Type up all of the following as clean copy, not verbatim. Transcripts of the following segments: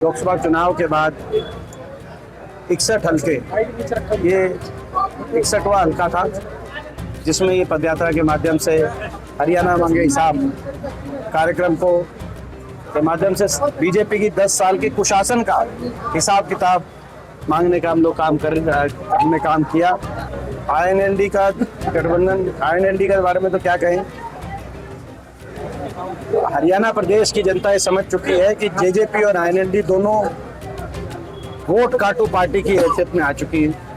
लोकसभा चुनाव के बाद 61 हल्के, ये 61वां हल्का था जिसमें ये पदयात्रा के माध्यम से हरियाणा मांगे हिसाब कार्यक्रम को के माध्यम से बीजेपी की 10 साल के कुशासन का हिसाब किताब मांगने का हम लोग हमने काम किया। आईएनएलडी का गठबंधन, आईएनएलडी के बारे में तो क्या कहें। हरियाणा प्रदेश की जनता ये समझ चुकी है कि जेजेपी और आईएनएलडी दोनों वोट काटू पार्टी की हैसियत में आ चुकी है।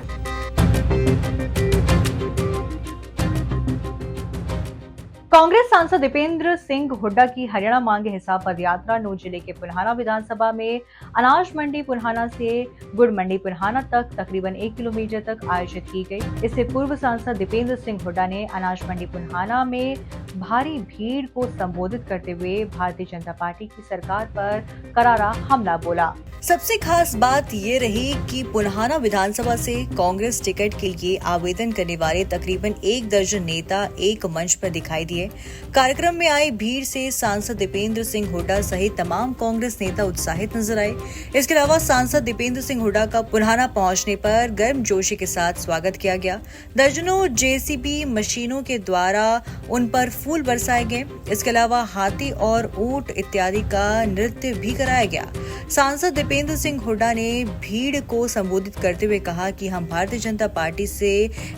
कांग्रेस सांसद दीपेंद्र सिंह हुड्डा की हरियाणा मांगे हिसाब पदयात्रा नूंह जिले के पुन्हाना विधानसभा में अनाज मंडी पुन्हाना से गुड़ मंडी पुन्हाना तक तकरीबन 1 किलोमीटर तक आयोजित की गई। इससे पूर्व सांसद दीपेंद्र सिंह हुड्डा ने अनाज मंडी पुन्हाना में भारी भीड़ को संबोधित करते हुए भारतीय जनता पार्टी की सरकार पर करारा हमला बोला। सबसे खास बात ये रही कि पुन्हाना विधानसभा से कांग्रेस टिकट के लिए आवेदन करने वाले तकरीबन 1 दर्जन नेता एक मंच पर दिखाई दिए। कार्यक्रम में आई भीड़ से सांसद दीपेंद्र सिंह हुड्डा सहित तमाम कांग्रेस नेता उत्साहित नजर आए। इसके अलावा सांसद दीपेंद्र सिंह हुड्डा का पुन्हाना पहुंचने पर गर्मजोशी के साथ स्वागत किया गया। दर्जनों जेसीबी मशीनों के द्वारा उन पर फूल बरसाए गए। इसके अलावा हाथी और ऊंट इत्यादि का नृत्य भी कराया गया। सांसद दीपेंद्र सिंह हुड्डा ने भीड़ को संबोधित करते हुए कहा कि हम भारतीय जनता पार्टी से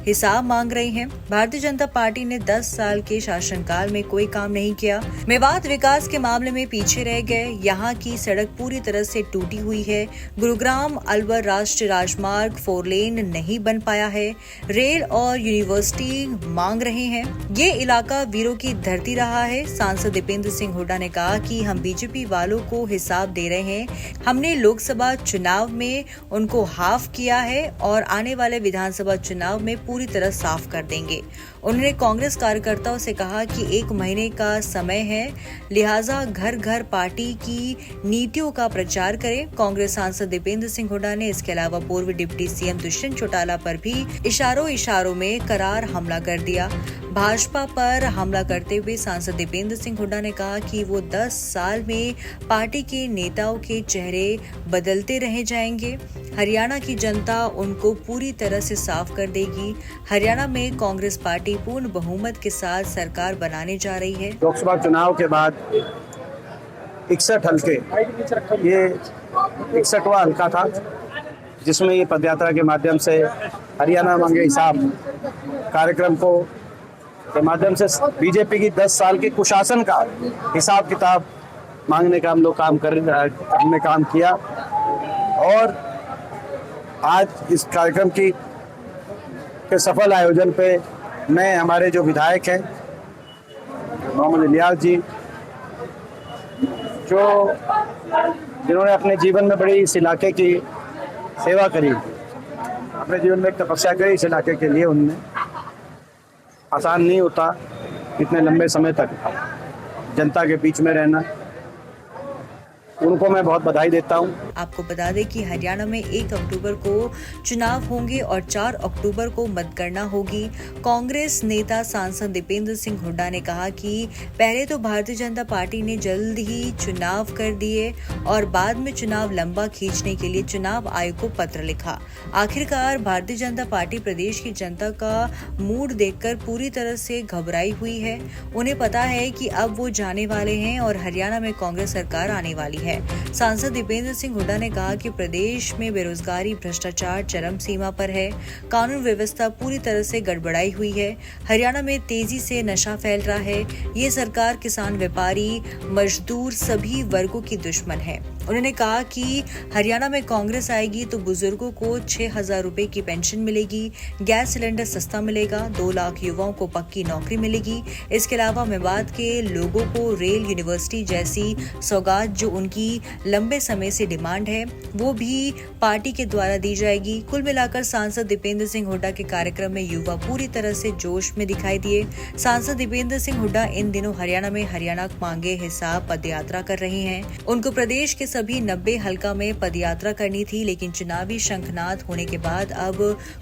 हिसाब मांग रहे हैं। भारतीय जनता पार्टी ने 10 साल के शासनकाल में कोई काम नहीं किया। मेवात विकास के मामले में पीछे रह गए। यहाँ की सड़क पूरी तरह से टूटी हुई है। गुरुग्राम अलवर राष्ट्रीय राजमार्ग 4 लेन नहीं बन पाया है। रेल और यूनिवर्सिटी मांग रहे हैं। ये इलाका वीरों की धरती रहा है। सांसद दीपेंद्र सिंह हुड्डा ने कहा कि हम बीजेपी वालों को हिसाब दे रहे हैं। हमने लोकसभा चुनाव में उनको हाफ किया है और आने वाले विधानसभा चुनाव में पूरी तरह साफ कर देंगे। उन्होंने कांग्रेस कार्यकर्ताओं से कहा कि 1 महीने का समय है, लिहाजा घर घर पार्टी की नीतियों का प्रचार करें। कांग्रेस सांसद दीपेंद्र सिंह हुड्डा ने इसके अलावा पूर्व डिप्टी सीएम दुष्यंत चौटाला पर भी इशारों में करार हमला कर दिया। भाजपा पर हमला करते हुए सांसद दीपेंद्र सिंह हुड्डा ने कहा कि वो 10 साल में पार्टी के नेताओं के चेहरे बदलते रह जाएंगे। हरियाणा की जनता उनको पूरी तरह से साफ कर देगी। हरियाणा में कांग्रेस पार्टी पूर्ण बहुमत के साथ सरकार बनाने जा रही है। लोकसभा चुनाव के बाद 61 हल्के, ये 61वां हल्का था जिसमें ये पदयात्रा के माध्यम से हरियाणा मांगे हिसाब कार्यक्रम को के माध्यम से बीजेपी की 10 साल के कुशासन का हिसाब किताब मांगने का हम लोग हमने काम किया। और आज इस कार्यक्रम के सफल आयोजन पे मैं, हमारे जो विधायक हैं मोहम्मद इलियास जी, जिन्होंने अपने जीवन में बड़ी इस इलाके की सेवा करी, अपने जीवन में एक तपस्या करी इस इलाके के लिए। उनने आसान नहीं होता इतने लंबे समय तक जनता के बीच में रहना। उनको मैं बहुत बधाई देता हूँ। आपको बता दें कि हरियाणा में 1 अक्टूबर को चुनाव होंगे और 4 अक्टूबर को मतगणना होगी। कांग्रेस नेता सांसद दीपेंद्र सिंह हुड्डा ने कहा कि पहले तो भारतीय जनता पार्टी ने जल्द ही चुनाव कर दिए और बाद में चुनाव लंबा खींचने के लिए चुनाव आयोग को पत्र लिखा। आखिरकार भारतीय जनता पार्टी प्रदेश की जनता का मूड देखकर पूरी तरह से घबराई हुई है। उन्हें पता है कि अब वो जाने वाले हैं और हरियाणा में कांग्रेस सरकार आने वाली है। सांसद दीपेंद्र सिंह हुड्डा ने कहा कि प्रदेश में बेरोजगारी, भ्रष्टाचार चरम सीमा पर है। कानून व्यवस्था पूरी तरह से गड़बड़ाई हुई है। हरियाणा में तेजी से नशा फैल रहा है। ये सरकार किसान, व्यापारी, मजदूर सभी वर्गों की दुश्मन है। उन्होंने कहा कि हरियाणा में कांग्रेस आएगी तो बुजुर्गों को 6,000 रुपए की पेंशन मिलेगी, गैस सिलेंडर सस्ता मिलेगा, 2 लाख युवाओं को पक्की नौकरी मिलेगी। इसके अलावा मेवात के लोगों को रेल, यूनिवर्सिटी जैसी सौगात जो उनकी लंबे समय से डिमांड है वो भी पार्टी के द्वारा दी जाएगी। कुल मिलाकर सांसद दीपेंद्र सिंह हुड्डा के कार्यक्रम में युवा पूरी तरह से जोश में दिखाई दिए। सांसद दीपेंद्र सिंह हुड्डा इन दिनों हरियाणा में हरियाणा मांगे हिसाब पदयात्रा कर रहे हैं। उनको प्रदेश के सभी 90 हल्का में पदयात्रा करनी थी, लेकिन चुनावी शंखनाद होने के बाद अब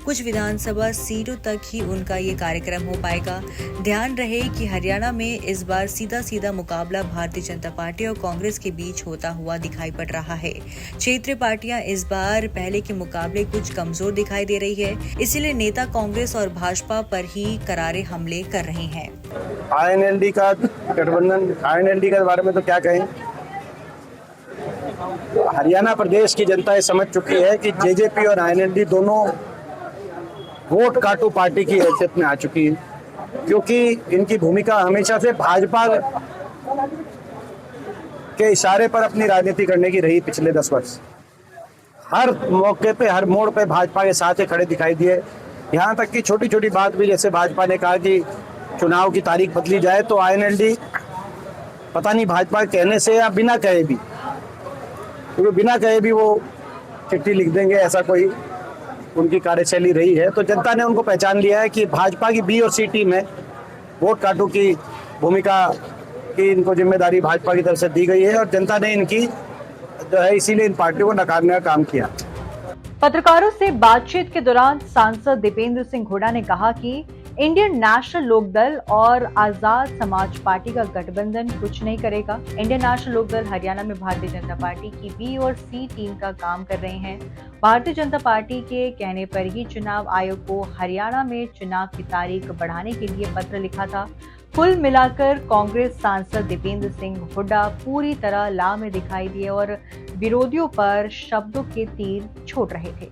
कुछ विधानसभा सीटों तक ही उनका ये कार्यक्रम हो पाएगा। ध्यान रहे कि हरियाणा में इस बार सीधा मुकाबला भारतीय जनता पार्टी और कांग्रेस के बीच होता हुआ दिखाई पड़ रहा है। क्षेत्रीय पार्टियां इस बार पहले के मुकाबले कुछ कमजोर दिखाई दे रही है, इसीलिए नेता कांग्रेस और भाजपा पर ही करारे हमले कर रहे हैं। आईएनएलडी का गठबंधन, आईएनएलडी के बारे में तो क्या कहें। हरियाणा प्रदेश की जनता ये समझ चुकी है कि जेजेपी और आईएनएलडी दोनों वोट काटू पार्टी की हैसियत में आ चुकी है, क्योंकि इनकी भूमिका हमेशा से भाजपा के इशारे पर अपनी राजनीति करने की रही। पिछले 10 वर्ष हर मौके पे, हर मोड़ पे भाजपा के साथ खड़े दिखाई दिए। यहाँ तक कि छोटी छोटी बात भी, जैसे भाजपा ने कहा कि चुनाव की तारीख बदली जाए, तो आईएनएलडी पता नहीं भाजपा कहने से या बिना कहे भी, क्योंकि बिना कहे भी वो चिट्ठी लिख देंगे, ऐसा कोई उनकी कार्यशैली रही है। तो जनता ने उनको पहचान लिया है कि भाजपा की बी और सी टीम में वोट काटू की भूमिका की इनको जिम्मेदारी भाजपा की तरफ से दी गई है, और जनता ने इनकी जो है इसीलिए इन पार्टियों को नकारने का काम किया। पत्रकारों से बातचीत के दौरान सांसद दीपेंद्र सिंह हुड्डा ने कहा कि इंडियन नेशनल लोकदल और आजाद समाज पार्टी का गठबंधन कुछ नहीं करेगा। इंडियन नेशनल लोकदल हरियाणा में भारतीय जनता पार्टी की बी और सी टीम का काम कर रहे हैं। भारतीय जनता पार्टी के कहने पर ही चुनाव आयोग को हरियाणा में चुनाव की तारीख बढ़ाने के लिए पत्र लिखा था। कुल मिलाकर कांग्रेस सांसद दीपेंद्र सिंह हुड्डा पूरी तरह लाह में दिखाई दिए और विरोधियों पर शब्दों के तीर छोड़ रहे थे।